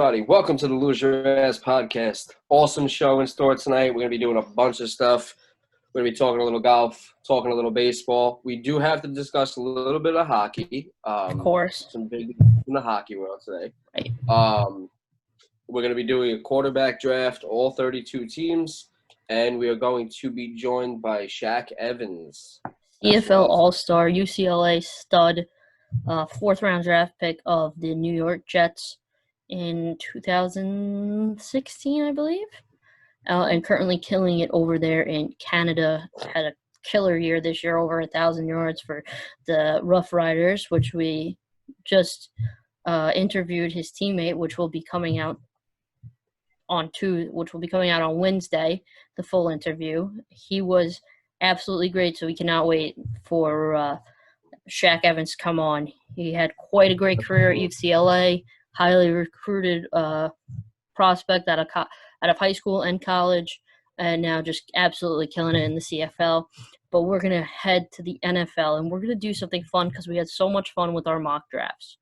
Everybody, welcome to the Lose Your Ass podcast. Awesome show in store tonight. We're going to be doing a bunch of stuff. We're going to be talking a little golf, talking a little baseball. We do have to discuss a little bit of hockey. Of course. Some big in the hockey world today. Right. We're going to be doing a quarterback draft, all 32 teams, and we are going to be joined by Shaq Evans. EFL All-Star, UCLA stud, fourth-round draft pick of the New York Jets in 2016, I believe, and currently killing it over there in Canada. Had a killer year this year, over 1,000 yards for the Rough Riders, which we just interviewed his teammate, which will be coming out on Wednesday, the full interview. He was absolutely great, so we cannot wait for Shaq Evans to come on. He had quite a great career at UCLA, highly recruited prospect out of high school and college, and now just absolutely killing it in the CFL. But we're going to head to the NFL, and we're going to do something fun because we had so much fun with our mock drafts.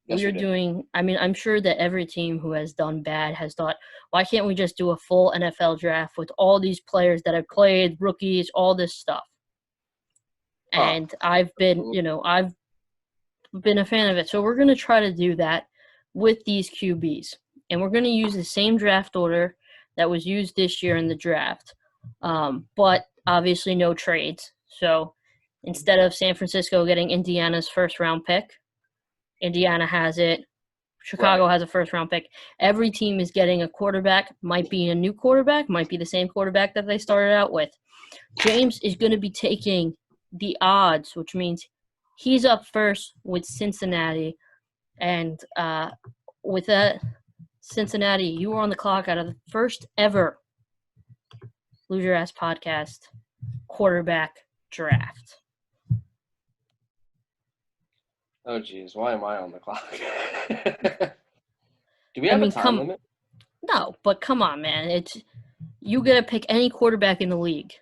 Yes, we are doing – I mean, I'm sure that every team who has done bad has thought, why can't we just do a full NFL draft with all these players that have played, rookies, all this stuff? And I've been a fan of it. So we're going to try to do that with these QBs. And we're going to use the same draft order that was used this year in the draft, but obviously no trades. So instead of San Francisco getting Indiana's first-round pick, Indiana has it. Chicago has a first-round pick. Every team is getting a quarterback. Might be a new quarterback. Might be the same quarterback that they started out with. James is going to be taking the odds, which means he's up first with Cincinnati. And with that, Cincinnati, you were on the clock out of the first ever Lose Your Ass podcast quarterback draft. Oh, geez. Why am I on the clock? Do we have a time limit? No, but come on, man. You got to pick any quarterback in the league.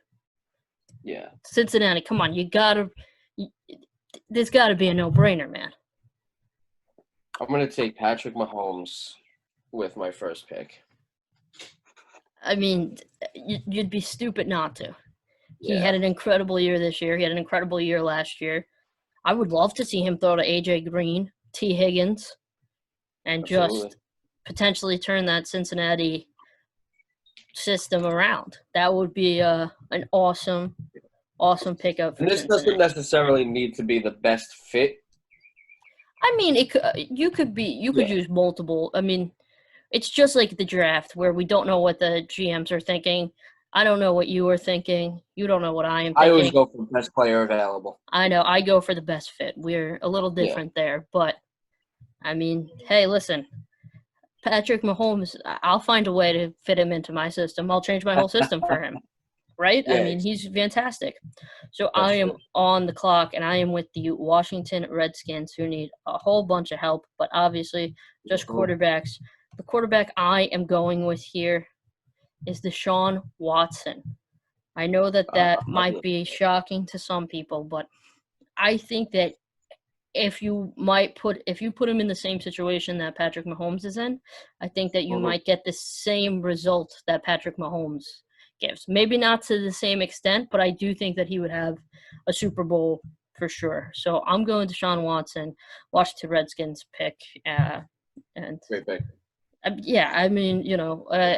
Yeah. Cincinnati, come on. There's got to be a no-brainer, man. I'm going to take Patrick Mahomes with my first pick. I mean, you'd be stupid not to. Yeah. He had an incredible year this year. He had an incredible year last year. I would love to see him throw to A.J. Green, T. Higgins, and just potentially turn that Cincinnati system around. That would be an awesome pickup for Cincinnati. This doesn't necessarily need to be the best fit. I mean, you could use multiple. I mean, it's just like the draft where we don't know what the GMs are thinking. I don't know what you are thinking. You don't know what I am thinking. I always go for the best player available. I know. I go for the best fit. We're a little different there. But, I mean, hey, listen. Patrick Mahomes, I'll find a way to fit him into my system. I'll change my whole system for him. Right? Yeah, I mean, he's fantastic. So I am on the clock, and I am with the Washington Redskins, who need a whole bunch of help, but obviously just quarterbacks. The quarterback I am going with here is Deshaun Watson. I know that might be shocking to some people, but I think that if you put him in the same situation that Patrick Mahomes is in, I think that you might get the same result that Patrick Mahomes gives. Maybe not to the same extent, but I do think that he would have a Super Bowl for sure. So I'm going to Deshaun Watson, Washington Redskins pick. Great pick. Yeah, I mean,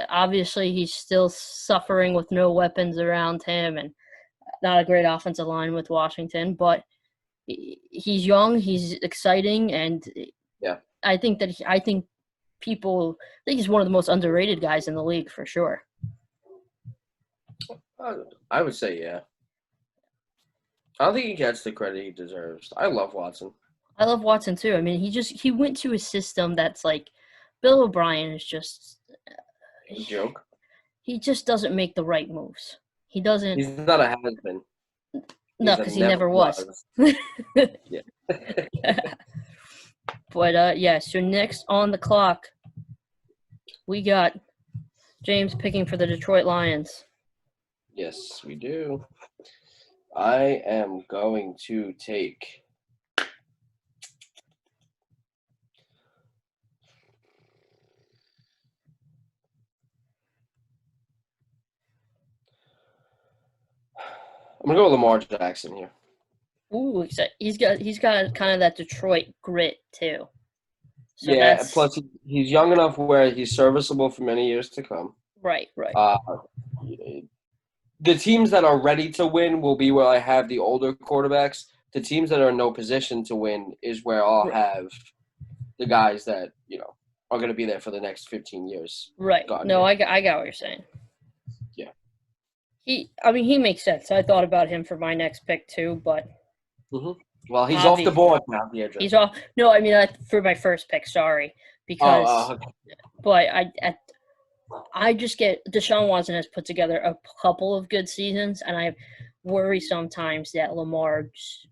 obviously he's still suffering with no weapons around him and not a great offensive line with Washington, but he's young, he's exciting, and I think he's one of the most underrated guys in the league for sure. I would say, yeah. I don't think he gets the credit he deserves. I love Watson. I love Watson too. I mean, he went to a system that's like Bill O'Brien is just a joke. He just doesn't make the right moves. He doesn't. He's not a has-been. No, because he never was. Yeah. But so next on the clock, we got James picking for the Detroit Lions. Yes, we do. I am going to take I'm gonna go with Lamar Jackson here. Ooh, he's got kind of that Detroit grit too. So Yeah, that's plus he's young enough where he's serviceable for many years to come. right. Uh, the teams that are ready to win will be where I have the older quarterbacks. The teams that are in no position to win is where I'll have the guys that, are going to be there for the next 15 years. Right. No, I got what you're saying. Yeah. He makes sense. I thought about him for my next pick too, but well, he's off the board now. He's off. No, I mean for my first pick. Sorry, because okay. but I just get Deshaun Watson has put together a couple of good seasons, and I worry sometimes that Lamar's.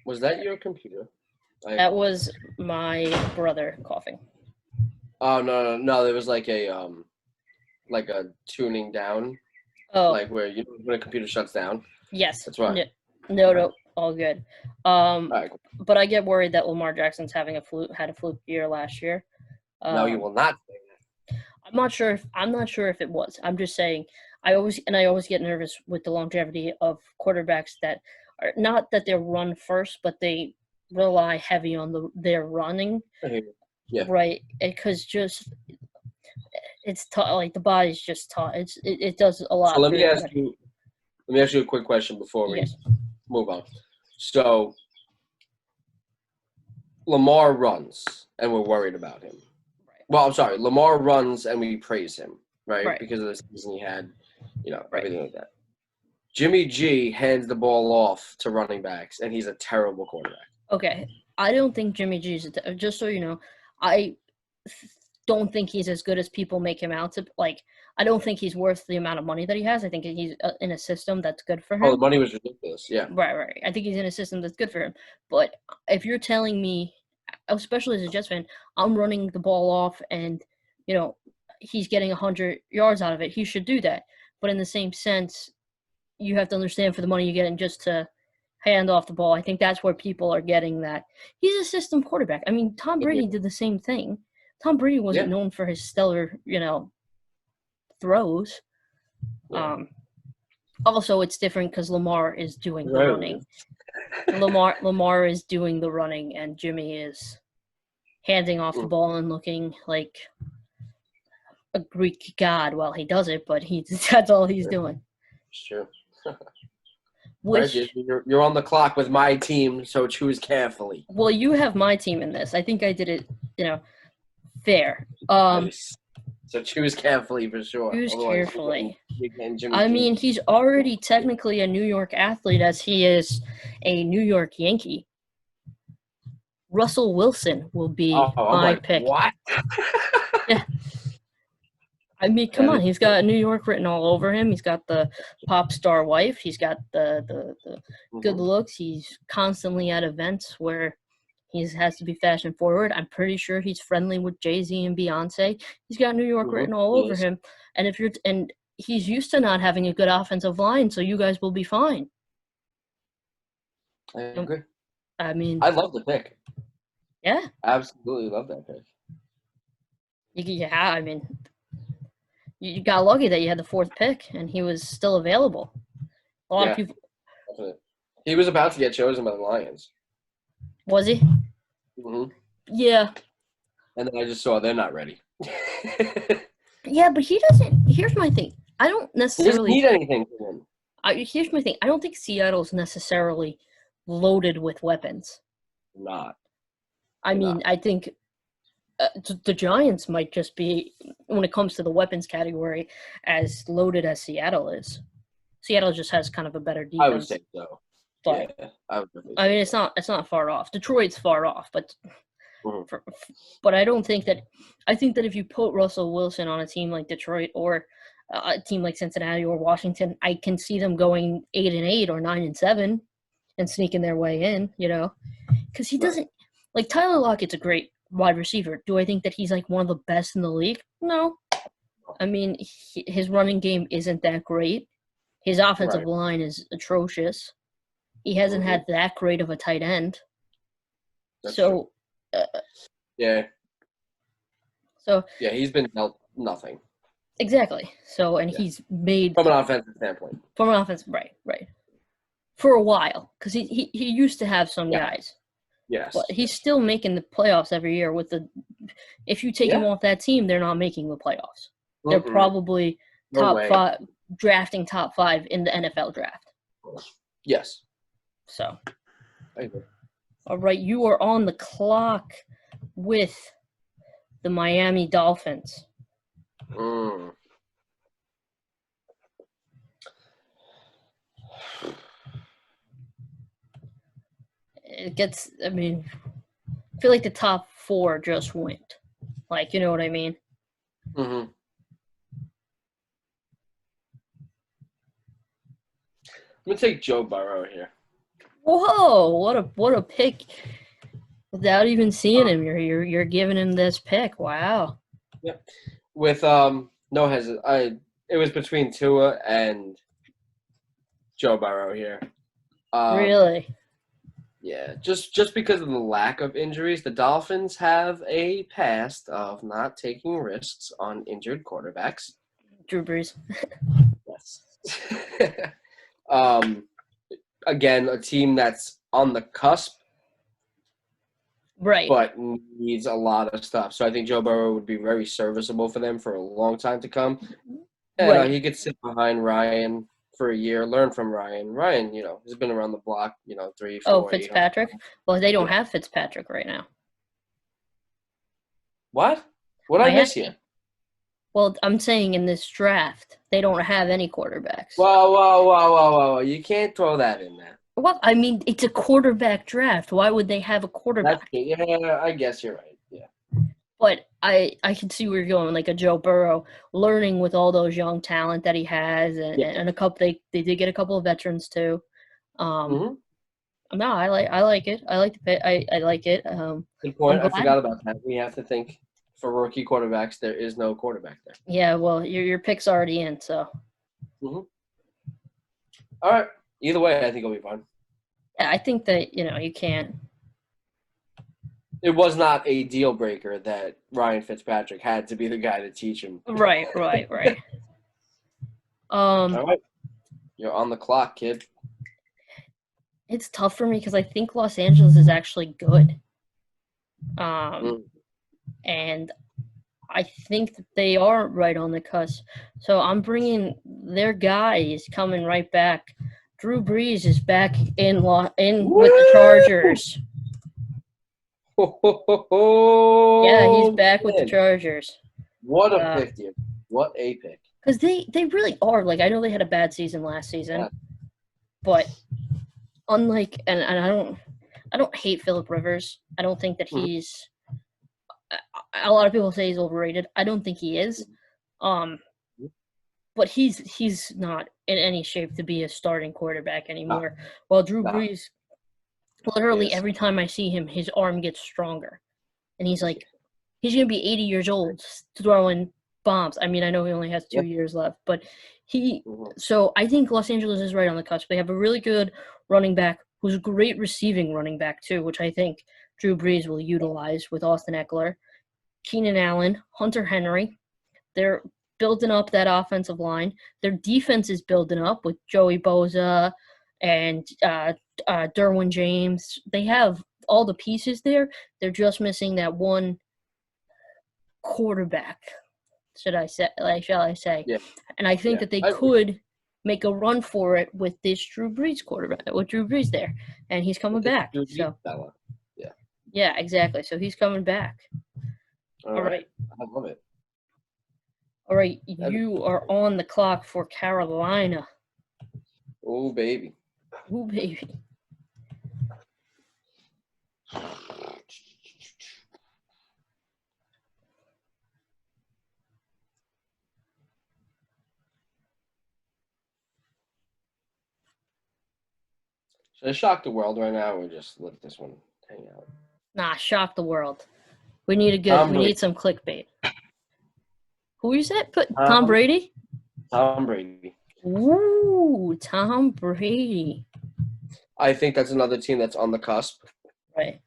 Was that your computer? That was my brother coughing. Oh no! There was like a tuning down. Oh, like where when a computer shuts down. Yes, that's right. No, all good. Right. But I get worried that Lamar Jackson's had a fluke year last year. No, you will not say that. I'm not sure if it was. I'm just saying. I always get nervous with the longevity of quarterbacks that are not that they're run first, but they rely heavy on their running. Yeah. Right, because it's tough. Like the body's just tough. It does a lot. So let me ask you a quick question before we move on. So Lamar runs, and we're worried about him. Right. Well, I'm sorry. Lamar runs, and we praise him, right? Because of the season he had, everything like that. Jimmy G hands the ball off to running backs, and he's a terrible quarterback. Okay, I don't think Jimmy G's just so you know, I don't think he's as good as people make him out to. Like, I don't think he's worth the amount of money that he has. I think he's in a system that's good for him. Oh, the money was ridiculous. Yeah. Right. I think he's in a system that's good for him. But if you're telling me, especially as a Jets fan, I'm running the ball off and, he's getting 100 yards out of it, he should do that. But in the same sense, you have to understand for the money you're getting just to hand off the ball. I think that's where people are getting that. He's a system quarterback. I mean, Tom Brady did the same thing. Tom Brady wasn't known for his stellar, throws. Yeah. Also, it's different because Lamar is doing the running. Lamar is doing the running, and Jimmy is handing off the ball and looking like a Greek god while he does it. But that's all he's doing. Sure. You're on the clock with my team, so choose carefully. Well, you have my team in this. I think I did it, fair. Nice. So choose carefully for sure. Choose carefully. I mean, he's already technically a New York athlete as he is a New York Yankee. Russell Wilson will be my pick. What? Yeah. I mean, come on. He's got New York written all over him. He's got the pop star wife. He's got the good looks. He's constantly at events where he has to be fashion forward. I'm pretty sure he's friendly with Jay-Z and Beyonce. He's got New York written all over him. And he's used to not having a good offensive line, so you guys will be fine. I agree. I mean, I love the pick. Yeah. Absolutely love that pick. Yeah, I mean, you got lucky that you had the fourth pick and he was still available. A lot of people. Definitely. He was about to get chosen by the Lions. Was he? Mm-hmm. Yeah. And then I just saw they're not ready. Yeah, but he doesn't. Here's my thing. I don't necessarily need anything from him. Here's my thing. I don't think Seattle's necessarily loaded with weapons. Not. I mean, I think the Giants might just be, when it comes to the weapons category, as loaded as Seattle is. Seattle just has kind of a better defense. I would say so. But, yeah, I mean, it's not far off. Detroit's far off, but but I don't think that. I think that if you put Russell Wilson on a team like Detroit or a team like Cincinnati or Washington, I can see them going 8-8 or 9-7 and sneaking their way in. Because he doesn't like Tyler Lockett's a great wide receiver. Do I think that he's like one of the best in the league? No. I mean, his running game isn't that great. His offensive line is atrocious. He hasn't had that great of a tight end. That's so, yeah. So yeah, he's been dealt nothing. Exactly. So, and Yeah. he's made From an offensive standpoint. from an offense, right, for a while, because he used to have some Yeah. guys, Yes. but he's still making the playoffs every year. If you take him off that team, they're not making the playoffs. They're probably No way. drafting top 5 in the NFL draft. Yes. So, I agree. all right, you are on the clock with the Miami Dolphins. It gets, I mean, I feel like the top 4 just went. Like, you know what I mean? Mm-hmm. I'm gonna take Joe Burrow here. Whoa! What a pick! Without even seeing him, you're giving him this pick. Wow. Yep. With no hesitation, it was between Tua and Joe Burrow here. Really? Yeah, just because of the lack of injuries, the Dolphins have a past of not taking risks on injured quarterbacks. Drew Brees. Yes. Again, a team that's on the cusp, right? But needs a lot of stuff. So I think Joe Burrow would be very serviceable for them for a long time to come. And right. He could sit behind Ryan for a year, learn from Ryan. Ryan, has been around the block, 3, 4. Oh, Fitzpatrick? Well, they don't have Fitzpatrick right now. What? What did I miss here? Well, I'm saying in this draft, they don't have any quarterbacks. Whoa. You can't throw that in there. Well, I mean, it's a quarterback draft. Why would they have a quarterback? Yeah, I guess you're right. Yeah. But I can see where you're going, like a Joe Burrow, learning with all those young talent that he has, and a couple. They did get a couple of veterans too. No, I like it. I like the pick. I like it. Good point. I forgot about that. We have to think for rookie quarterbacks. There is no quarterback there. Yeah, well, your pick's already in, so. All right. Either way, I think it'll be fine. Yeah, I think that you can't. It was not a deal breaker that Ryan Fitzpatrick had to be the guy to teach him. Right. All right. You're on the clock, kid. It's tough for me because I think Los Angeles is actually good. And I think that they are right on the cusp. So I'm bringing their guy is coming right back. Drew Brees is back in with the Chargers. Yeah, he's back with the Chargers. What a pick, dude. What a pick. Because they really are. Like, I know they had a bad season last season. But unlike – and I don't hate Phillip Rivers. I don't think that he's – a lot of people say he's overrated. I don't think he is. But he's not in any shape to be a starting quarterback anymore. While Drew Brees – literally every time I see him, his arm gets stronger. And he's going to be 80 years old throwing bombs. I mean, I know he only has 2 years left, but so I think Los Angeles is right on the cusp. They have a really good running back who's a great receiving running back too, which I think Drew Brees will utilize with Austin Eckler, Keenan Allen, Hunter Henry. They're building up that offensive line. Their defense is building up with Joey Bosa and Derwin James. They have all the pieces there. They're just missing that one quarterback, shall I say. Yeah. And I think that they could make a run for it with this Drew Brees quarterback, with Drew Brees there. And he's coming back. So yeah, exactly. So he's coming back. All right. I love it. All right. You are on the clock for Carolina. Oh, baby. Ooh, baby. Should I shock the world right now or just let this one hang out? Nah, shock the world. We need some clickbait. Who you said? Tom Brady? Tom Brady. Ooh, Tom Brady. I think that's another team that's on the cusp. Right.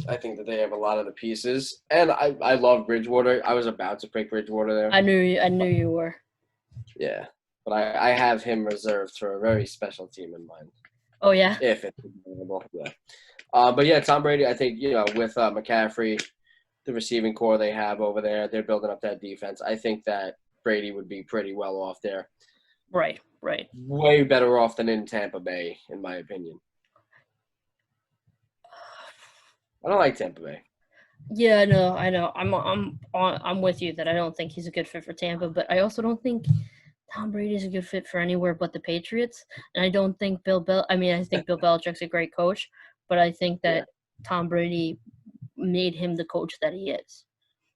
I think that they have a lot of the pieces, and I love Bridgewater. I was about to pick Bridgewater there. I knew you were. Yeah, but I have him reserved for a very special team in mind. Oh yeah. If it's available, yeah. But yeah, Tom Brady. I think with McCaffrey, the receiving core they have over there, they're building up that defense. I think that Brady would be pretty well off there. Right. Way better off than in Tampa Bay, in my opinion. I don't like Tampa Bay. Yeah, no, I know. I'm with you that I don't think he's a good fit for Tampa, but I also don't think Tom Brady is a good fit for anywhere but the Patriots. And I don't think I think Bill Belichick's a great coach, but I think that Tom Brady made him the coach that he is.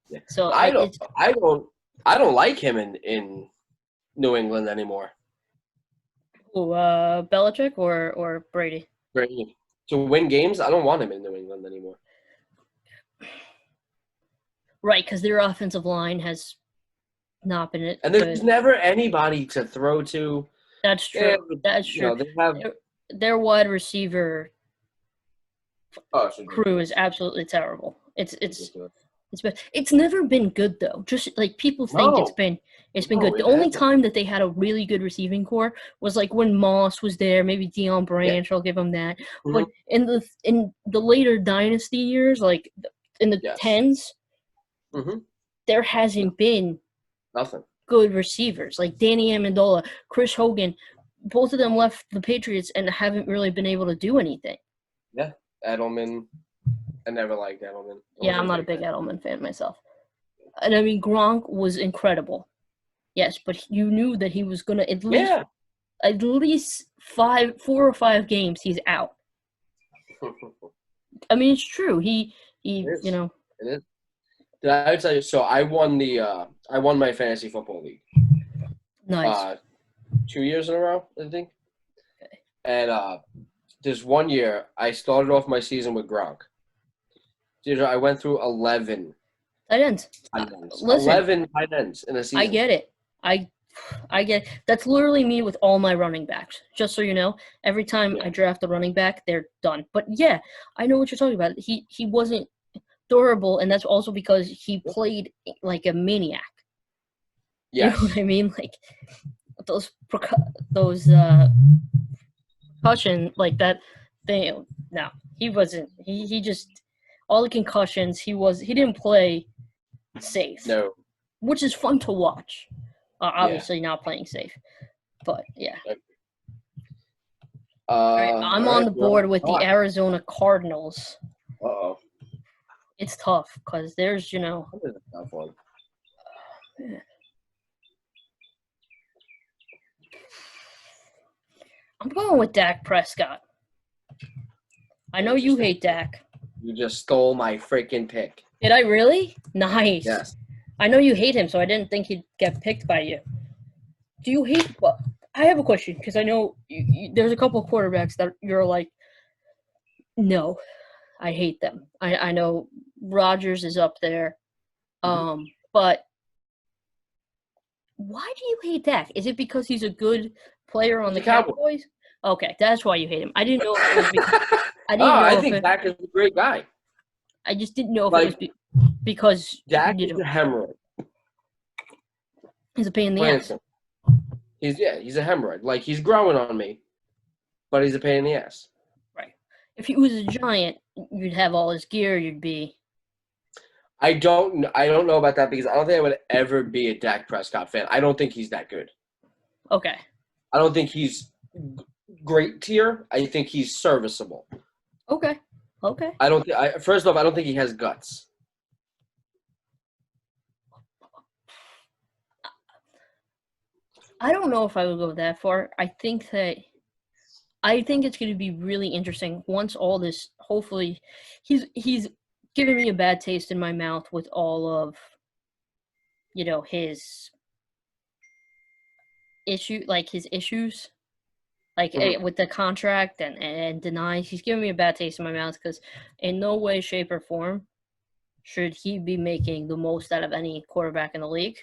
Yeah. So I don't like him in New England anymore. Belichick or Brady? Brady. To win games, I don't want him in New England anymore. Right, because their offensive line has not been it. And there's never anybody to throw to. That's true. That's true. They have their wide receiver crew is absolutely terrible. It's never been good though. Just like people think it's been good. The only time that they had a really good receiving core was like when Moss was there, maybe Deion Branch. I'll give him that. Mm-hmm. But in the later dynasty years, like in the tens, there hasn't been nothing good receivers like Danny Amendola, Chris Hogan. Both of them left the Patriots and haven't really been able to do anything. Yeah, Edelman. I never liked Edelman. Yeah, I'm not a big Edelman fan myself. And I mean, Gronk was incredible. Yes, but you knew that he was going to at least 4 or 5 games he's out. I mean, it's true. It is. Did I tell you? So I won my fantasy football league. Nice. 2 years in a row, I think. Okay. And this one year, I started off my season with Gronk. Dude, I went through 11 tight ends. 11 tight ends in a season. I get it. I get that's literally me with all my running backs. Just so you know, every time I draft a running back, they're done. But yeah, I know what you're talking about. He wasn't durable, and that's also because he played like a maniac. Yeah, you know what I mean? Like those concussion like that thing. No, he wasn't. He just. All the concussions, he didn't play safe. No. Which is fun to watch. Obviously not playing safe. But, yeah. All right, I'm on the board with the Arizona Cardinals. Uh-oh. It's tough because there's, That is a tough one. I'm going with Dak Prescott. I know you hate Dak. You just stole my freaking pick. Did I really? Nice. Yes. I know you hate him, so I didn't think he'd get picked by you. Do you hate – well, I have a question because I know there's a couple of quarterbacks that you're like, no, I hate them. I know Rodgers is up there, but why do you hate Dak? Is it because he's a good player on the Cowboys? Okay, that's why you hate him. I didn't know if it was because I think Dak is a great guy. I just didn't know if it was because Dak is a hemorrhoid. He's a pain in the ass. He's a hemorrhoid. Like, he's growing on me, but he's a pain in the ass. Right. If he was a Giant, you'd have all his gear. You'd be. I don't know about that because I don't think I would ever be a Dak Prescott fan. I don't think he's that good. Okay. I don't think he's great tier. I think he's serviceable. Okay. First off, I don't think he has guts. I don't know if I would go that far. I think it's going to be really interesting once all this. Hopefully, he's giving me a bad taste in my mouth with all of, his issues. Like with the contract and denies, he's giving me a bad taste in my mouth because in no way, shape, or form should he be making the most out of any quarterback in the league.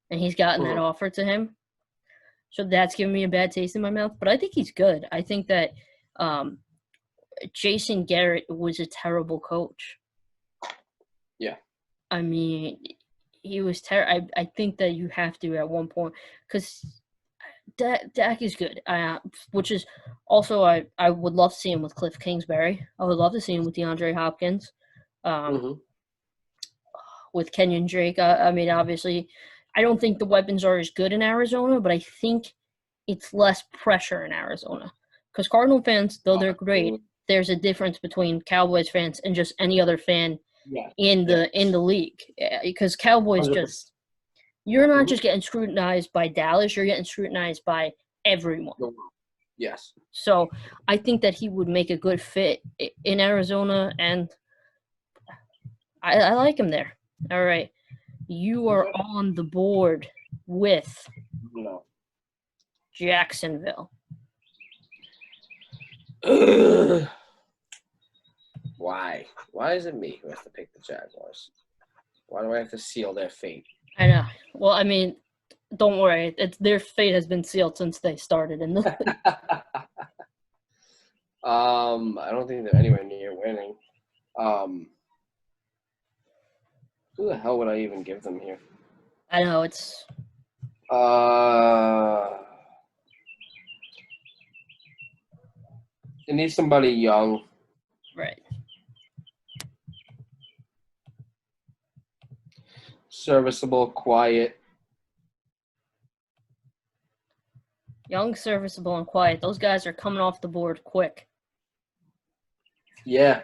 And he's gotten that offer to him. So that's giving me a bad taste in my mouth. But I think he's good. I think that Jason Garrett was a terrible coach. Yeah. I mean, he was terrible. I think that you have to at one point because Dak is good, which is also I would love to see him with Cliff Kingsbury. I would love to see him with DeAndre Hopkins, Mm-hmm. with Kenyon Drake. I mean, obviously, I don't think the weapons are as good in Arizona, but I think it's less pressure in Arizona. Because Cardinal fans, though they're great, there's a difference between Cowboys fans and just any other fan in the league. Because Cowboys 100%. just you're not just getting scrutinized by Dallas, you're getting scrutinized by everyone. Yes. So I think that he would make a good fit in Arizona, and I like him there. All right. You are on the board with Jacksonville. Why? Why is it me who has to pick the Jaguars? Why do I have to seal their fate? I know. Well, I mean, don't worry. Their fate has been sealed since they started in the I don't think they're anywhere near winning. Who the hell would I even give them here? I know it's. They need somebody young. Right. Serviceable, quiet. Young, serviceable, and quiet. Those guys are coming off the board quick. Yeah.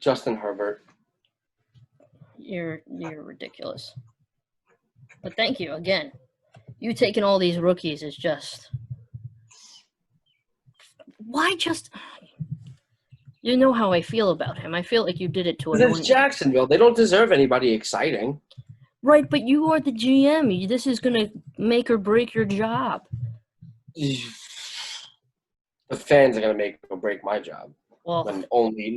Justin Herbert. You're ridiculous. But thank you again. You taking all these rookies is just. Why just? You know how I feel about him. I feel like you did it to annoy me. It's Jacksonville. They don't deserve anybody exciting. Right, but you are the GM. This is going to make or break your job. The fans are going to make or break my job. Well, when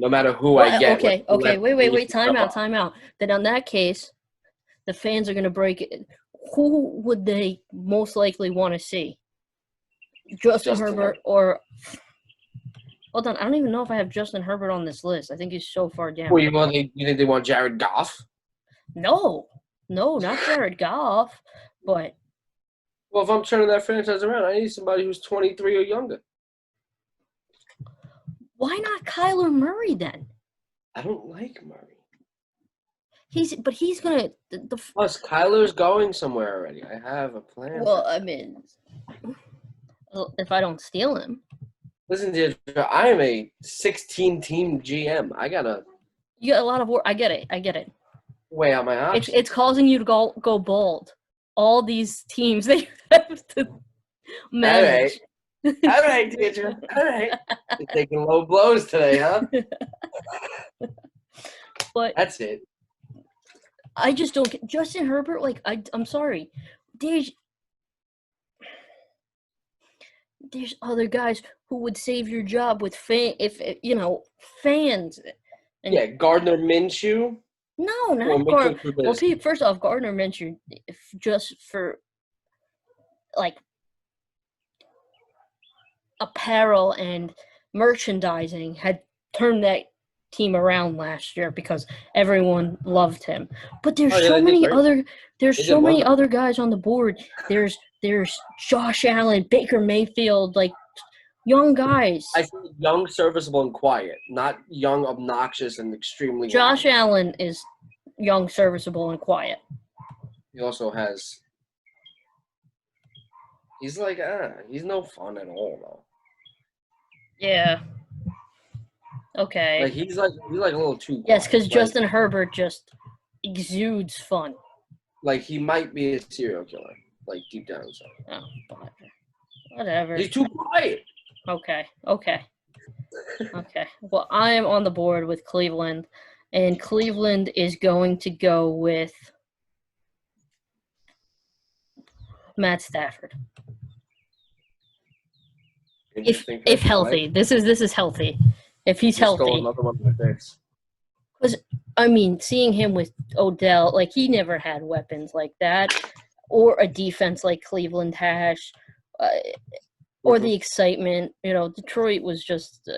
no matter who I get. Okay. Wait. Time out. Then on that case, the fans are going to break it. Who would they most likely want to see? Justin Herbert or – hold on. I don't even know if I have Justin Herbert on this list. I think he's so far down. Well, you think they want Jared Goff? No, not Jared Goff, but – well, if I'm turning that franchise around, I need somebody who's 23 or younger. Why not Kyler Murray then? I don't like Murray. He's gonna. Plus, Kyler's going somewhere already. I have a plan. Well, I mean, if I don't steal him. Listen, dude, I am a 16-team GM. I gotta. You got a lot of work. I get it. Weigh out my options. It's causing you to go bold. All these teams that you have to manage. All right, teacher. All right. You're taking low blows today, huh? But that's it. I just don't get Justin Herbert. Like I'm sorry, there's other guys who would save your job with fans. And yeah, Gardner Minshew. No, not Gardner. Well, first off, Gardner Minshew, just for like apparel and merchandising, had turned that team around last year because everyone loved him. But there's so many other guys on the board. There's Josh Allen, Baker Mayfield, like young guys. I think young, serviceable, and quiet, not young, obnoxious, and extremely. Josh Allen is young, serviceable, and quiet. He also has. He's like, he's no fun at all, though. Yeah. Okay. Like he's like a little too. Yes, because Justin Herbert just exudes fun. Like he might be a serial killer, like deep down inside. Oh, whatever. He's too quiet. Okay. Well, I am on the board with Cleveland, and Cleveland is going to go with Matt Stafford. If healthy, this is healthy. If he's healthy, another one of my picks. Because I mean, seeing him with Odell, like he never had weapons like that, or a defense like Cleveland has, or the excitement. Detroit was just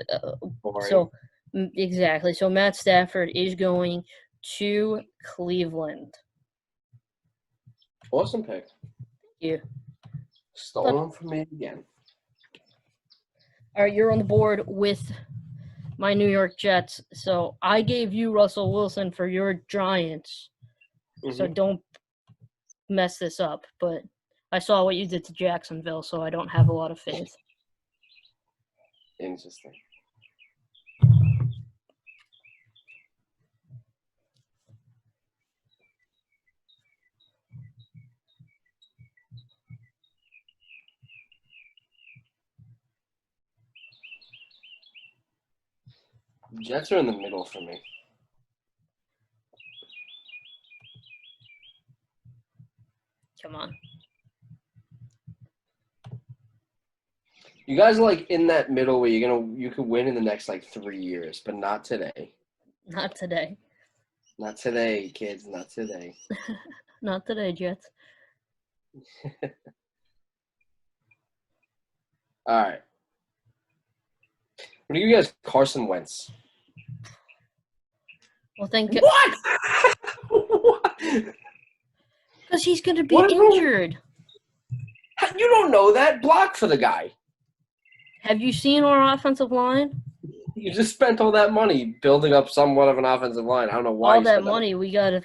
so. Exactly. So Matt Stafford is going to Cleveland. Awesome pick. You. Stolen from me again. All right, you're on the board with my New York Jets. So I gave you Russell Wilson for your Giants. So don't mess this up. But I saw what you did to Jacksonville, so I don't have a lot of faith. Interesting. Jets are in the middle for me. Come on. You guys are like in that middle where you could win in the next like 3 years, but not today. Not today. Not today, kids. Not today. Not today, Jets. All right. What do you guys, Carson Wentz? Well, thank you. What? What? Because he's going to be What? injured. You don't know that. Block for the guy. Have you seen our offensive line? You just spent all that money building up somewhat of an offensive line. I don't know why. All that money, we got to.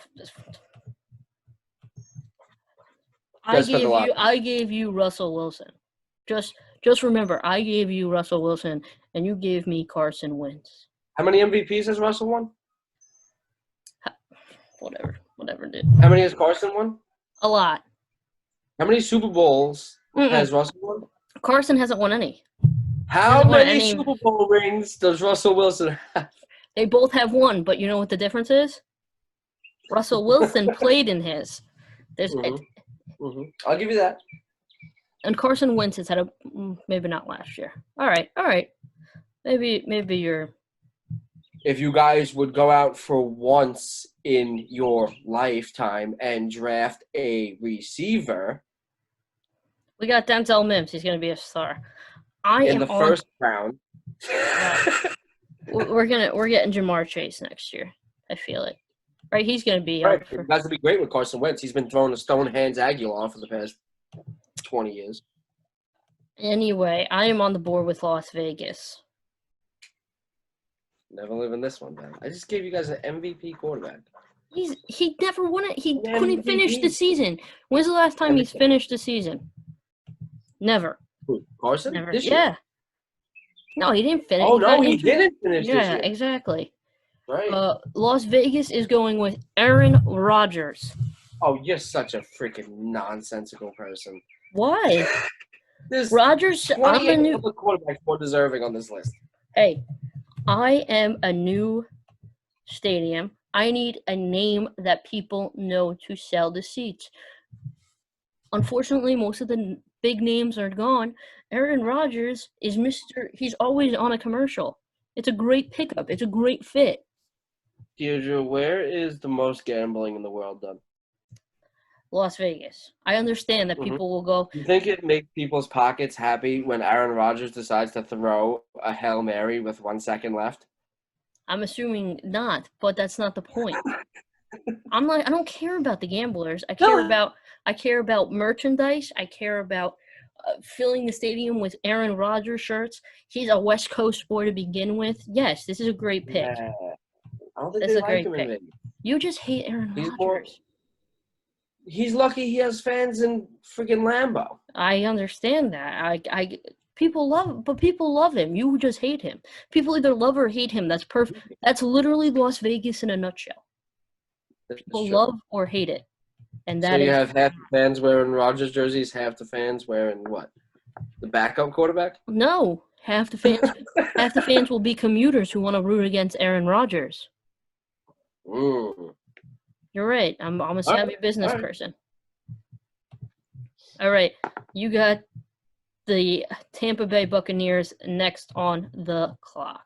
I gave you Russell Wilson. Just remember, I gave you Russell Wilson, and you gave me Carson Wentz. How many MVPs has Russell won? Whatever, dude. How many has Carson won? A lot. How many Super Bowls has Russell won? Carson hasn't won any. How many Super Bowl rings does Russell Wilson have? They both have one, but you know what the difference is? Russell Wilson played in his. I'll give you that. And Carson Wentz has had maybe not last year. All right. Maybe you're. If you guys would go out for once in your lifetime and draft a receiver, we got Denzel Mims. He's going to be a star. First round. We're getting Jamar Chase next year. I feel it. Right, he's going to be right. You guys would be great with Carson Wentz. He's been throwing a stone hands Aguilar for the past 20 years. Anyway, I am on the board with Las Vegas. Never living this one down. I just gave you guys an MVP quarterback. He never won it. He couldn't finish the season. When's the last time he's finished the season? Never. Who, Carson? Never. This year? Yeah. No, he didn't finish. Oh, no, he didn't finish this year. Yeah, exactly. Right. Las Vegas is going with Aaron Rodgers. Oh, you're such a freaking nonsensical person. Why? Rodgers, I'm a new quarterback more deserving on this list. Hey, I am a new stadium. I need a name that people know to sell the seats. Unfortunately, most of the big names are gone. Aaron Rodgers is he's always on a commercial. It's a great pickup. It's a great fit. Deirdre, where is the most gambling in the world done? Las Vegas. I understand that people will go. You think it makes people's pockets happy when Aaron Rodgers decides to throw a Hail Mary with 1 second left? I'm assuming not, but that's not the point. I don't care about the gamblers. I care about merchandise. I care about filling the stadium with Aaron Rodgers shirts. He's a West Coast boy to begin with. Yes, this is a great pick. Yeah. I don't think this is a like great him pick. You just hate Aaron Rodgers. He's lucky he has fans in freaking Lambeau. I understand that. People love him. You just hate him. People either love or hate him. That's perfect. That's literally Las Vegas in a nutshell. People love or hate it. And that you have half the fans wearing Rodgers jerseys, half the fans wearing what? The backup quarterback? No. Half the fans will be commuters who want to root against Aaron Rodgers. You're right. I'm a savvy business person. All right. You got the Tampa Bay Buccaneers next on the clock.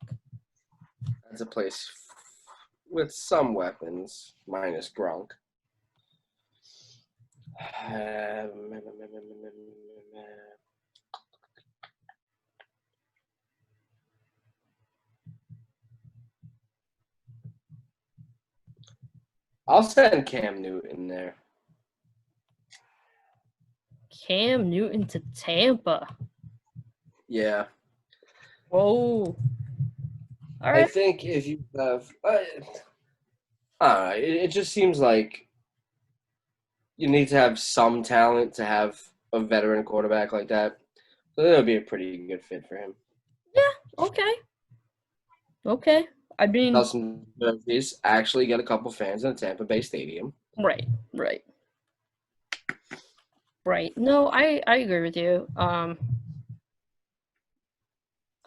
That's a place with some weapons, minus Gronk. I'll send Cam Newton there. Cam Newton to Tampa. Yeah. Whoa. All I right. think if you have, it just seems like you need to have some talent to have a veteran quarterback like that. So that would be a pretty good fit for him. Yeah. Okay. I mean, Dustin Jerseys actually get a couple fans in a Tampa Bay stadium. right. No, I agree with you. And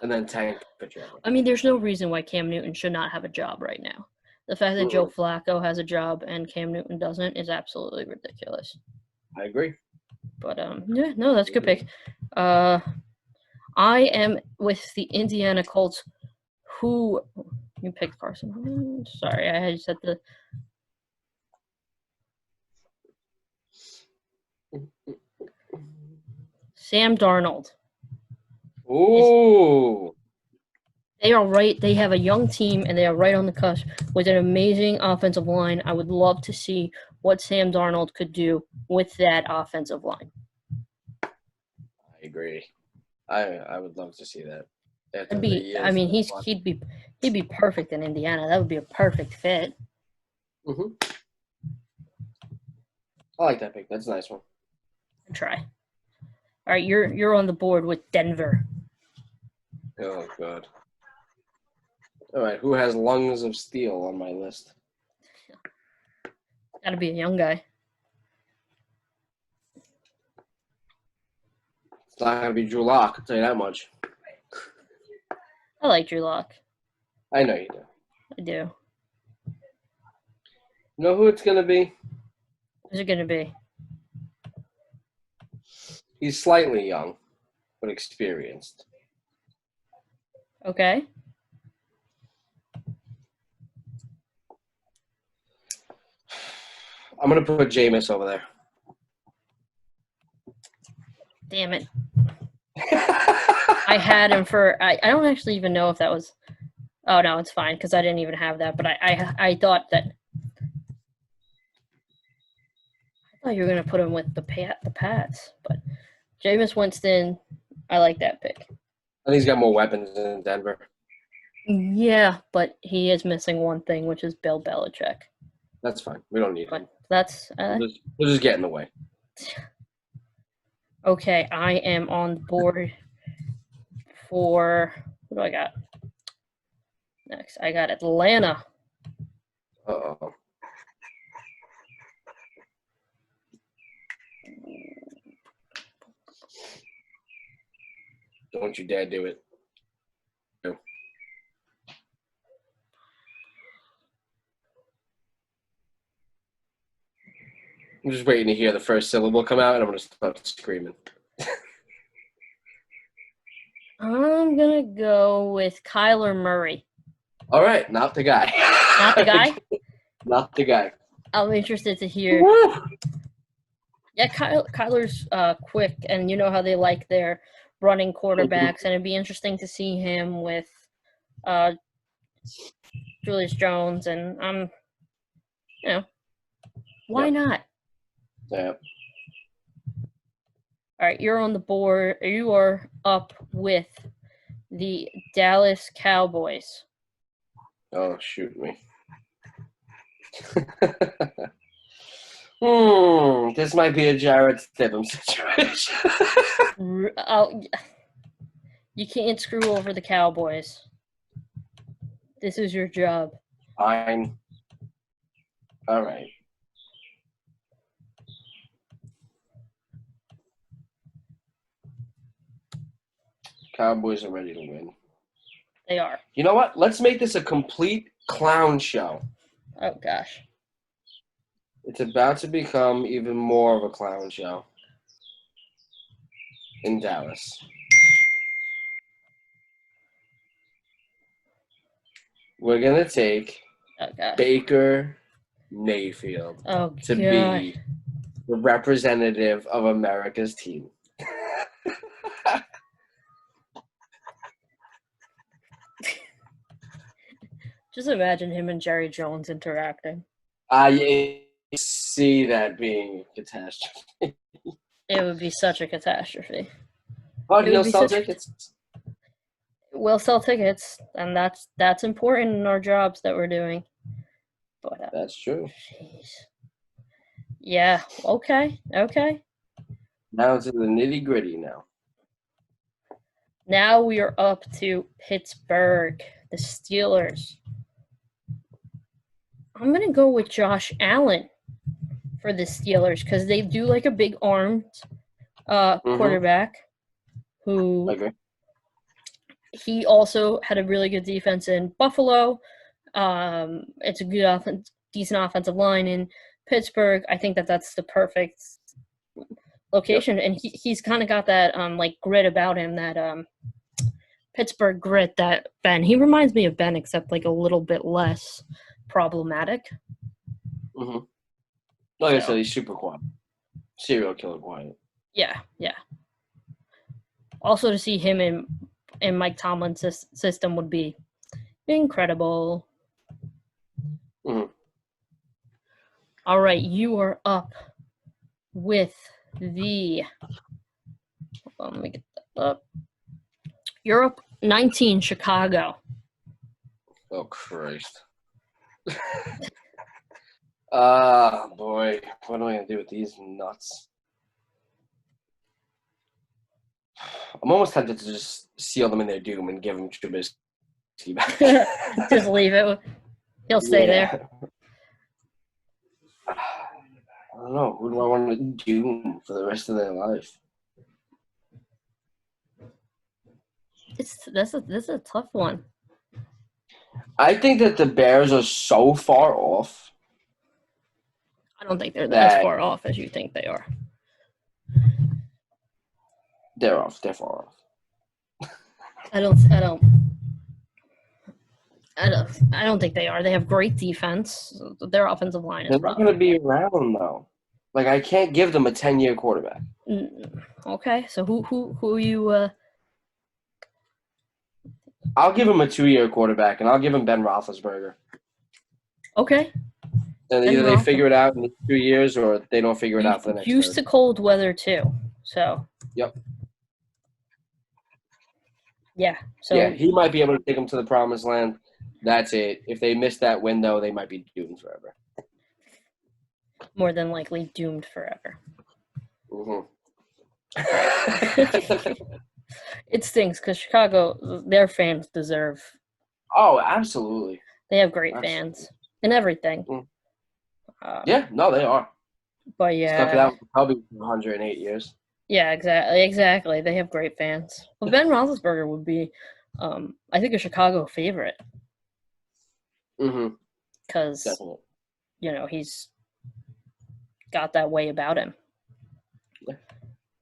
then tank for Trevor. I mean, there's no reason why Cam Newton should not have a job right now. The fact that Joe Flacco has a job and Cam Newton doesn't is absolutely ridiculous. I agree. But yeah, no, that's a good pick. I am with the Indiana Colts, who you picked Carson. Sorry, I just had to. Sam Darnold. Ooh. They are right. They have a young team, and they are right on the cusp with an amazing offensive line. I would love to see what Sam Darnold could do with that offensive line. I agree. I would love to see that. I mean, he'd be perfect in Indiana. That would be a perfect fit. Mm-hmm. I like that pick. That's a nice one. Try. All right, you're on the board with Denver. Oh God. All right, who has lungs of steel on my list? Got to be a young guy. It's not gonna be Drew Lock. I'll tell you that much. I like Drew Lock. I know you do. I do. You know who it's gonna be? Who's it gonna be? He's slightly young, but experienced. Okay. I'm gonna put Jameis over there. Damn it. I had him for. I don't actually even know if that was. Oh no, it's fine because I didn't even have that. But I thought that. I thought you were gonna put him with the Pats, but Jameis Winston. I like that pick. I think he's got more weapons in Denver. Yeah, but he is missing one thing, which is Bill Belichick. That's fine. We don't need him. That's We'll just get in the way. Okay, I am on the board for what do I got? Next, I got Atlanta. Uh-oh. Don't you dare do it. No. I'm just waiting to hear the first syllable come out, and I'm going to start screaming. I'm going to go with Kyler Murray. All right, not the guy. Not the guy? Not the guy. I'm interested to hear. Woo! Yeah, Kyler's quick, and you know how they like their running quarterbacks, and it'd be interesting to see him with Julius Jones, and why not? Yeah. All right, you're on the board. You are up with the Dallas Cowboys. Oh, shoot me. This might be a Jarrett Stidham situation. You can't screw over the Cowboys. This is your job. Fine. All right. Cowboys are ready to win. They are. You know what? Let's make this a complete clown show. Oh, gosh. It's about to become even more of a clown show in Dallas. We're going to take Baker Mayfield to be the representative of America's team. Just imagine him and Jerry Jones interacting. I see that being a catastrophe. It would be such a catastrophe. But It would he'll be sell such. tickets. We'll sell tickets, and that's important in our jobs that we're doing. But That's true. jeez. Yeah. Okay. Now to the nitty gritty now. Now we are up to Pittsburgh, the Steelers. I'm gonna go with Josh Allen for the Steelers because they do like a big armed quarterback who I agree. he also had a really good defense in Buffalo. It's a good decent offensive line in Pittsburgh. I think that's the perfect location, and he's kind of got that like grit about him, that Pittsburgh grit that Ben. He reminds me of Ben, except like a little bit less problematic. Mm-hmm. Like I said, he's super quiet. Serial killer quiet. Yeah. Also, to see him in Mike Tomlin's system would be incredible. Mm-hmm. All right, you are up with the. Let me get that up. You're up 19, Chicago. Oh, Christ. Boy. What am I going to do with these nuts? I'm almost tempted to just seal them in their doom and give them Trubisky back. Just leave it. He'll stay there. I don't know. Who do I want to doom for the rest of their life? This is a tough one. I think that the Bears are so far off. I don't think they're as far off as you think they are. They're off. They're far off. I don't think they are. They have great defense. Their offensive line is They're not going to be around though. Like I can't give them a 10-year quarterback. Okay, so who you? I'll give him a 2-year quarterback, and I'll give him Ben Roethlisberger. Okay. And either they figure it out in 2 years, or they don't figure it out for the next. Used to cold weather too, so. Yep. Yeah. So. Yeah, he might be able to take them to the promised land. That's it. If they miss that window, they might be doomed forever. More than likely doomed forever. Mm-hmm. It stinks because Chicago, their fans deserve. Oh, absolutely. They have great fans and everything. Yeah, no, they are. But yeah, stuck it out for probably 108 years. Yeah, exactly. They have great fans. Well, Ben Roethlisberger would be, I think, a Chicago favorite. Mm-hmm. Because, he's got that way about him. Yeah.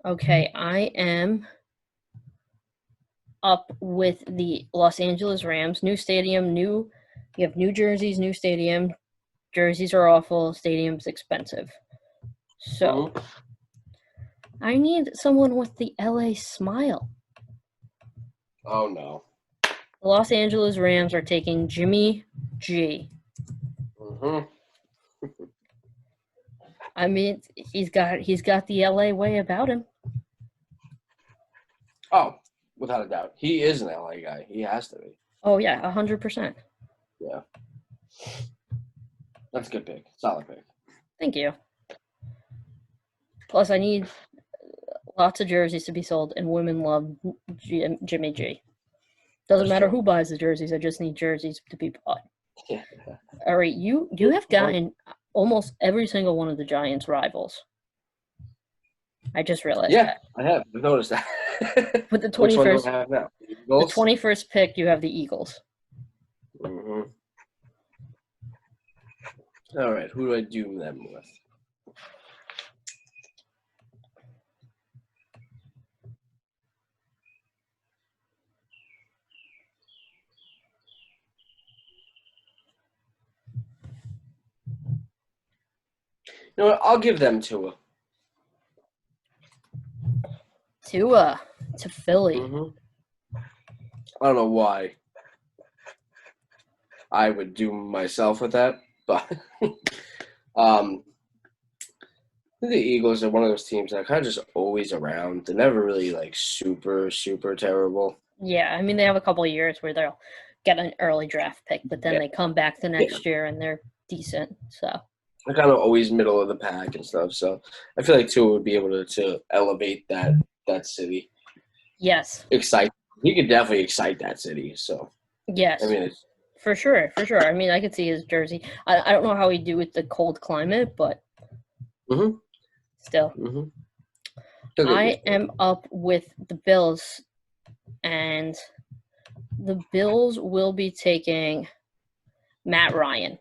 Okay, I am up with the Los Angeles Rams. New stadium, you have new jerseys, new stadium. Jerseys are awful. Stadium's expensive. So, I need someone with the LA smile. Oh, no. The Los Angeles Rams are taking Jimmy G. Mm-hmm. I mean, he's got the LA way about him. Oh, without a doubt. He is an LA guy. He has to be. Oh, yeah, 100%. Yeah. That's a good pick. Solid pick. Thank you. Plus, I need lots of jerseys to be sold, and women love Jimmy G. Doesn't matter who buys the jerseys. I just need jerseys to be bought. Yeah. All right, you have gotten almost every single one of the Giants' rivals. I just realized that. I have. I've noticed that. With the 21st, Which one do I have now? The 21st pick, you have the Eagles. Mm-hmm. All right, who do I do them with? You know what? I'll give them Tua. Tua to Philly. Mm-hmm. I don't know why I would do myself with that, but I think the Eagles are one of those teams that are kind of just always around. They're never really like super, super terrible. Yeah, I mean they have a couple of years where they'll get an early draft pick, but then Yeah. they come back the next year and they're decent. So They're kind of always middle of the pack and stuff. So I feel like Tua would be able to elevate that city. yes, Excite. He could definitely excite that city. So yes, I mean, it's, for sure, for sure. I mean, I could see his jersey. I don't know how he'd do with the cold climate, but still. I am up with the Bills, and the Bills will be taking Matt Ryan.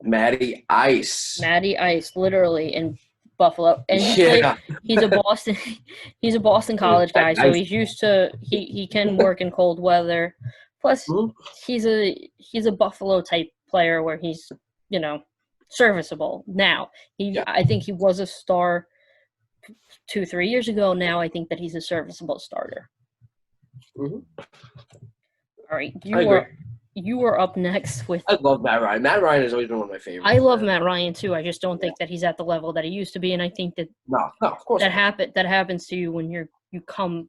Matty Ice. Matty Ice, literally in Buffalo, and he's a Boston College guy, so he's used to he can work in cold weather. Plus, he's a Buffalo type player where he's serviceable. Now I think he was a star 2-3 years ago. Now I think that he's a serviceable starter. Mm-hmm. All right, you are up next with. I love Matt Ryan. Matt Ryan has always been one of my favorites. I love Matt Ryan too. I just don't think that he's at the level that he used to be, and I think that no, of course that happens to you when you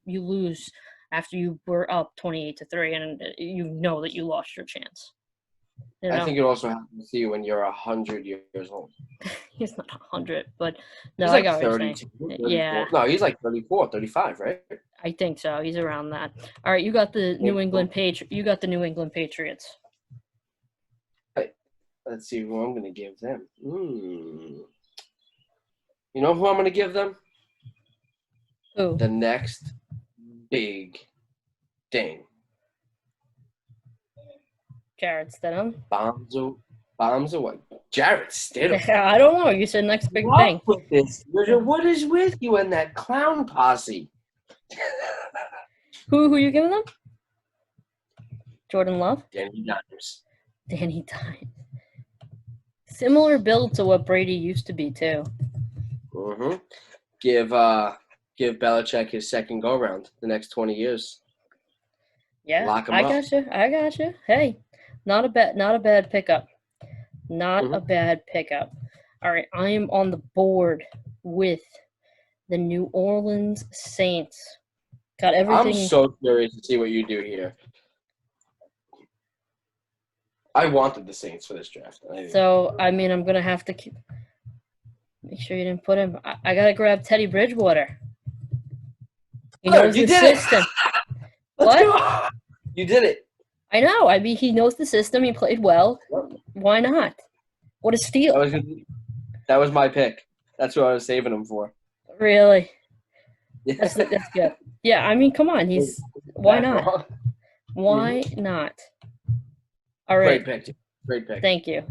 lose after you were up 28-3, and you know that you lost your chance. I think it also happens to you when you're 100 years old. He's not 100, but no, he's I like got 32, what you're saying. Yeah. No, he's like 34, 35, right? I think so. He's around that. All right, you got the New England Patriots. Right. Let's see who I'm going to give them. You know who I'm going to give them? Who? The next big thing. Jarrett Stidham. Bombs or what? Jarrett Stidham. I don't know. You said next big thing. With this? What is with you and that clown posse? Who you giving them? Jordan Love? Danny Dimes. Similar build to what Brady used to be too. Mm-hmm. Give Belichick his second go round the next 20 years. Yeah, Lock him I up. got you. Hey, not a bad pickup. Not a bad pickup. All right, I am on the board with the New Orleans Saints. Got everything. I'm so curious to see what you do here. I wanted the Saints for this draft. So, I mean, I'm going to have to make sure you didn't put him. I got to grab Teddy Bridgewater. He knows the system. What? You did it. I know. I mean, he knows the system. He played well. Why not? What a steal. That was my pick. That's what I was saving him for. Really? Yeah. That's good. Yeah, I mean, come on. Why not? Why not? All right. Great pick. Thank you.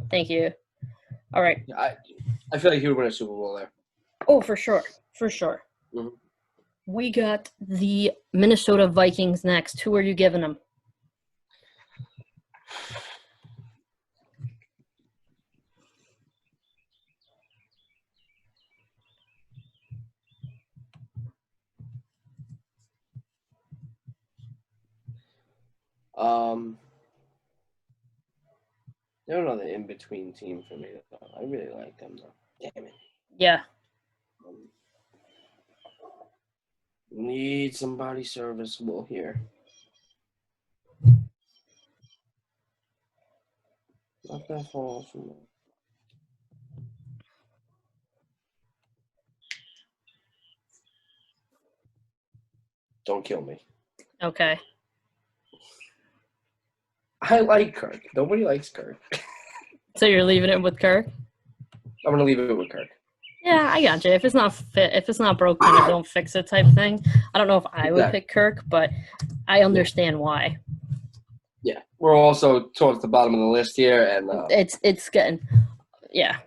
All right. I feel like he would win a Super Bowl there. Oh, for sure. Mm-hmm. We got the Minnesota Vikings next. Who are you giving them? They're another in-between team for me. I really like them, though. Damn it. Yeah. Need somebody serviceable here. Not that far from there. Don't kill me. Okay. I like Kirk. Nobody likes Kirk. So you're leaving it with Kirk? I'm going to leave it with Kirk. Yeah, I got you. If it's not broke, kind of don't fix it type thing. I don't know if I would pick Kirk, but I understand why. Yeah, we're also towards the bottom of the list here, and it's getting, yeah.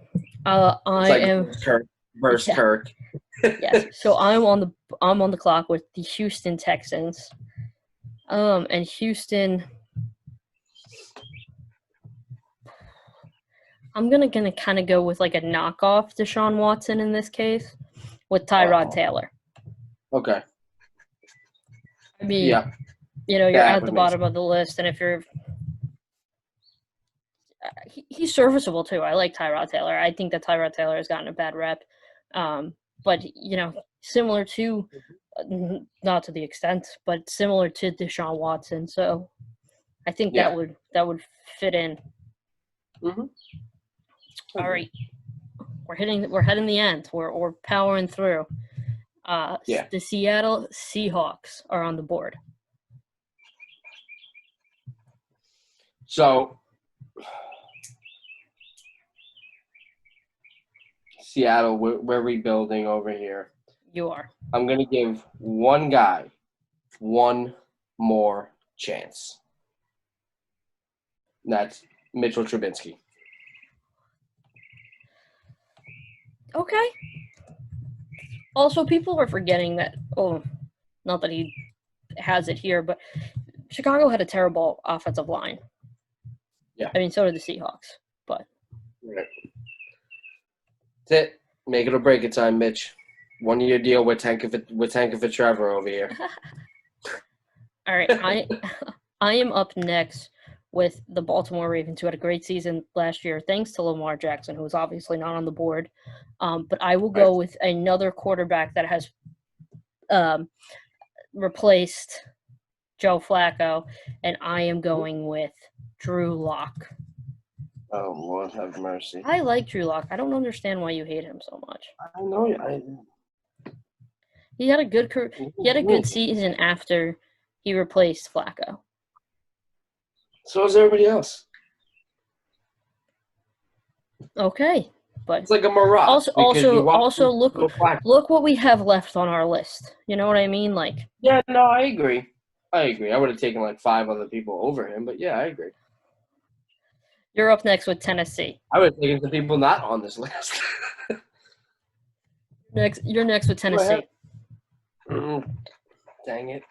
Kirk versus Kirk. Yes. So I'm on the clock with the Houston Texans, and Houston. I'm gonna kind of go with like a knockoff Deshaun Watson in this case, with Tyrod Taylor. Okay. I mean, you're at the bottom of the list, and if you're, he's serviceable too. I like Tyrod Taylor. I think that Tyrod Taylor has gotten a bad rep, but similar to, not to the extent, but similar to Deshaun Watson. So I think that would fit in. Mm-hmm. All right, we're heading the end. We're powering through. The Seattle Seahawks are on the board. So, Seattle, we're rebuilding over here. You are. I'm going to give one guy one more chance. That's Mitchell Trubisky. Okay. Also, people are forgetting that, not that he has it here, but Chicago had a terrible offensive line. Yeah. I mean, so did the Seahawks, but. Right. That's it. Make it or break it time, Mitch. 1 year deal with Tanker for Trevor over here. All right. I am up next with the Baltimore Ravens, who had a great season last year, thanks to Lamar Jackson, who was obviously not on the board. But I will go with another quarterback that has replaced Joe Flacco, and I am going with Drew Lock. Oh, Lord have mercy. I like Drew Lock. I don't understand why you hate him so much. I know. He had a good season after he replaced Flacco. So is everybody else. Okay, but it's like a mirage. Also look what we have left on our list. You know what I mean? Like. Yeah, no, I agree. I would have taken like 5 other people over him, but yeah, I agree. You're up next with Tennessee. I would have taken some people not on this list. You're next with Tennessee. Dang it.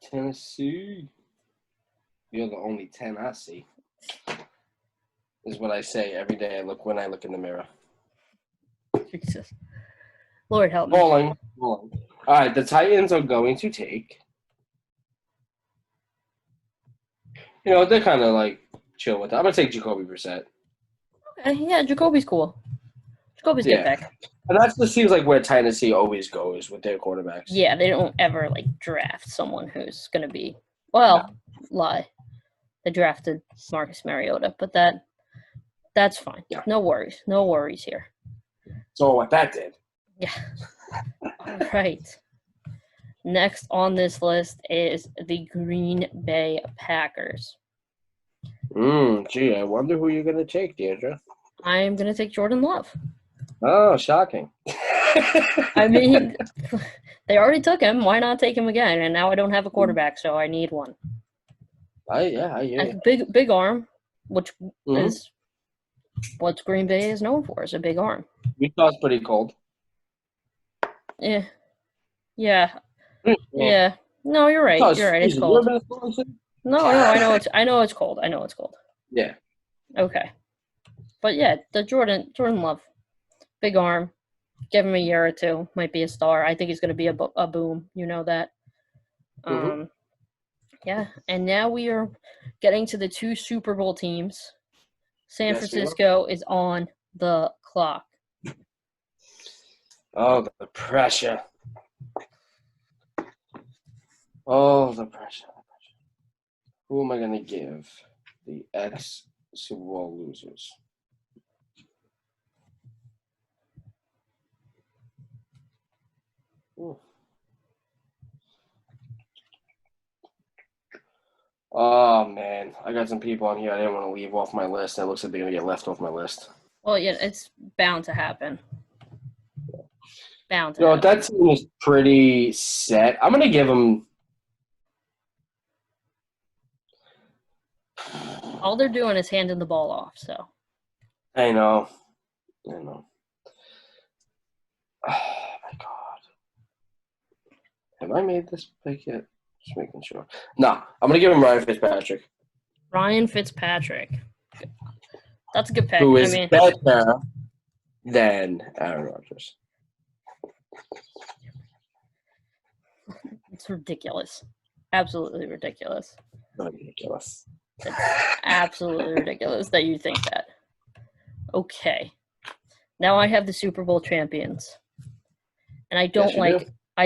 Tennessee. You're the only 10 I see. Is what I say every day when I look in the mirror. Jesus. Lord help me. Rolling. All right, the Titans are going to take. They're kind of like chill with that. I'm going to take Jacoby Brissett. Okay, yeah, Jacoby's cool. Jacoby's good pick. And that just seems like where Tennessee always goes with their quarterbacks. Yeah, they don't ever draft someone who's going to be lie. They drafted Marcus Mariota, but that's fine. Yeah. No worries here. So what that did. Yeah. All right. Next on this list is the Green Bay Packers. Gee, I wonder who you're going to take, Deirdre. I'm going to take Jordan Love. Oh, shocking. I mean, they already took him. Why not take him again? And now I don't have a quarterback, so I need one. I hear you. Big arm, which is what Green Bay is known for, is a big arm. Utah's pretty cold. Yeah. No, you're right. It's cold. No, I know it's cold. Yeah. Okay. But yeah, the Jordan Love, big arm. Give him a year or two, might be a star. I think he's going to be a boom. You know that. Yeah, and now we are getting to the 2 Super Bowl teams. San Francisco is on the clock. Oh, the pressure. Oh, the pressure. Who am I going to give the ex-Super Bowl losers? Ooh. Oh, man. I got some people on here I didn't want to leave off my list. It looks like they're going to get left off my list. Well, yeah, it's bound to happen. That team is pretty set. I'm going to give them – all they're doing is handing the ball off, so. I know. Oh, my God. Have I made this pick yet? Just making sure. No, I'm going to give him Ryan Fitzpatrick. Ryan Fitzpatrick. That's a good pick. Who is better than Aaron Rodgers. It's ridiculous. absolutely ridiculous. Ridiculous. Absolutely ridiculous that you think that. Okay. Now I have the Super Bowl champions. And I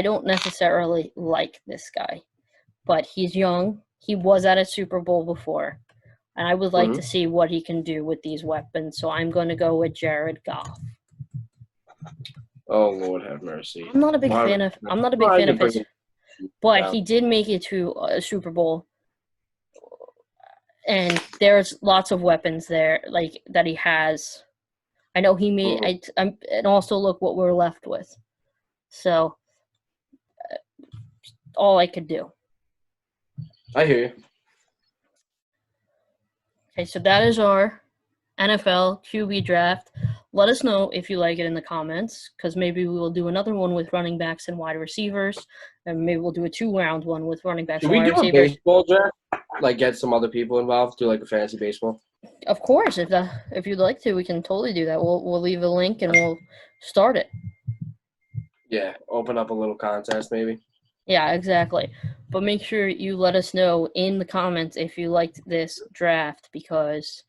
don't necessarily like this guy. But he's young. He was at a Super Bowl before. And I would like to see what he can do with these weapons. So I'm going to go with Jared Goff. Oh, Lord have mercy. I'm not a big fan of his, but he did make it to a Super Bowl. And there's lots of weapons there, like that he has. I know he made. And also look what we're left with. So, all I could do. I hear you. Okay, so that is our NFL QB draft. Let us know if you like it in the comments, because maybe we will do another one with running backs and wide receivers, and maybe we'll do a 2-round one with running backs and wide receivers. Should we do a baseball draft? Like get some other people involved, do like a fantasy baseball? Of course, if you'd like to, we can totally do that. We'll leave a link and we'll start it. Yeah, open up a little contest maybe. Yeah, exactly. But make sure you let us know in the comments if you liked this draft, because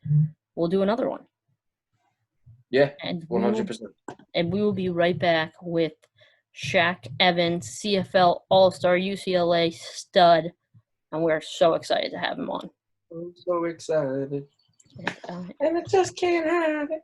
we'll do another one. Yeah, and 100%. And we will be right back with Shaq Evans, CFL All-Star, UCLA stud, and we're so excited to have him on. I'm so excited. And I just can't have it.